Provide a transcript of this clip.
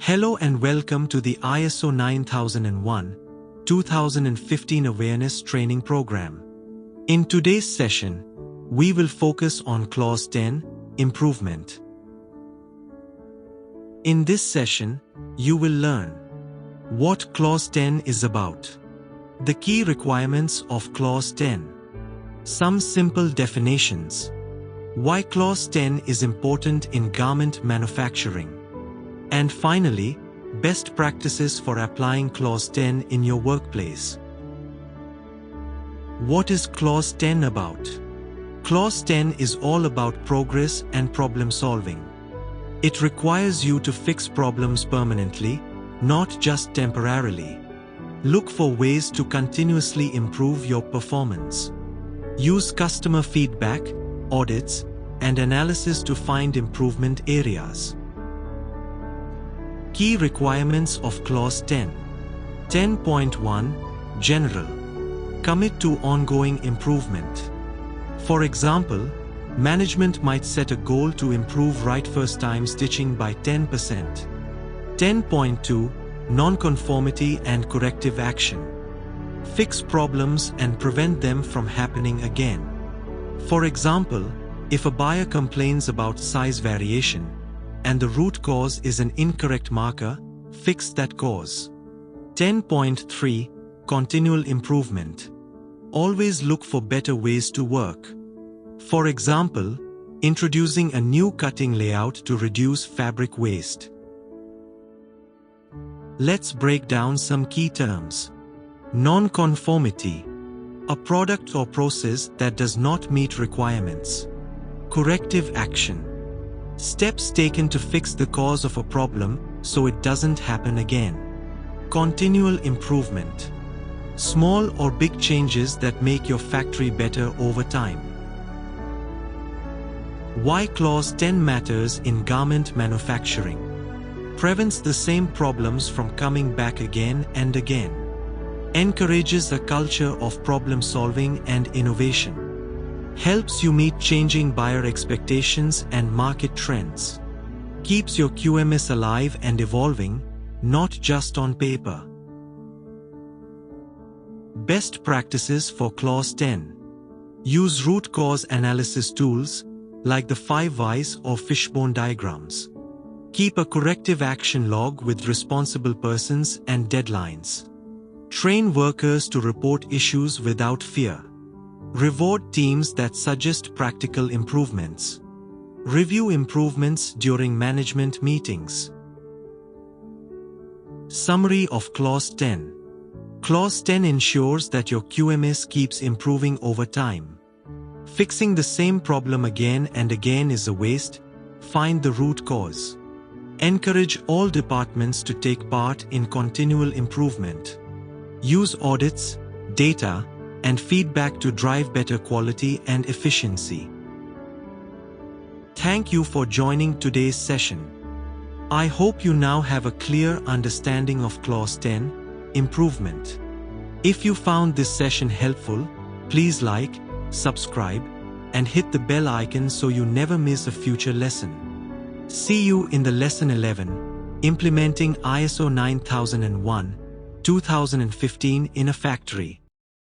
Hello and welcome to the ISO 9001-2015 Awareness Training Program. In today's session, we will focus on Clause 10, Improvement. In this session, you will learn what Clause 10 is about, the key requirements of Clause 10, some simple definitions, why Clause 10 is important in garment manufacturing, and finally, best practices for applying Clause 10 in your workplace. What is Clause 10 about? Clause 10 is all about progress and problem solving. It requires you to fix problems permanently, not just temporarily. Look for ways to continuously improve your performance. Use customer feedback, audits, and analysis to find improvement areas. Key requirements of Clause 10. 10.1 General. Commit to ongoing improvement. For example, management might set a goal to improve right first time stitching by 10%. 10.2 Non-conformity and corrective action. Fix problems and prevent them from happening again. For example, if a buyer complains about size variation, and the root cause is an incorrect marker, fix that cause. 10.3 Continual improvement. Always look for better ways to work. For example, introducing a new cutting layout to reduce fabric waste. Let's break down some key terms. Non-conformity. A product or process that does not meet requirements. Corrective action. Steps taken to fix the cause of a problem so it doesn't happen again. Continual improvement. Small or big changes that make your factory better over time. Why Clause 10 matters in garment manufacturing. Prevents the same problems from coming back again and again. Encourages a culture of problem solving and innovation. Helps you meet changing buyer expectations and market trends. Keeps your QMS alive and evolving, not just on paper. Best practices for Clause 10. Use root cause analysis tools, like the 5 whys or fishbone diagrams. Keep a corrective action log with responsible persons and deadlines. Train workers to report issues without fear. Reward teams that suggest practical improvements. Review improvements during management meetings. Summary of Clause 10. Clause 10 ensures that your QMS keeps improving over time. Fixing the same problem again and again is a waste. Find the root cause. Encourage all departments to take part in continual improvement. Use audits, data, and feedback to drive better quality and efficiency. Thank you for joining today's session. I hope you now have a clear understanding of Clause 10, Improvement. If you found this session helpful, please like, subscribe, and hit the bell icon so you never miss a future lesson. See you in the Lesson 11, Implementing ISO 9001-2015 in a Factory.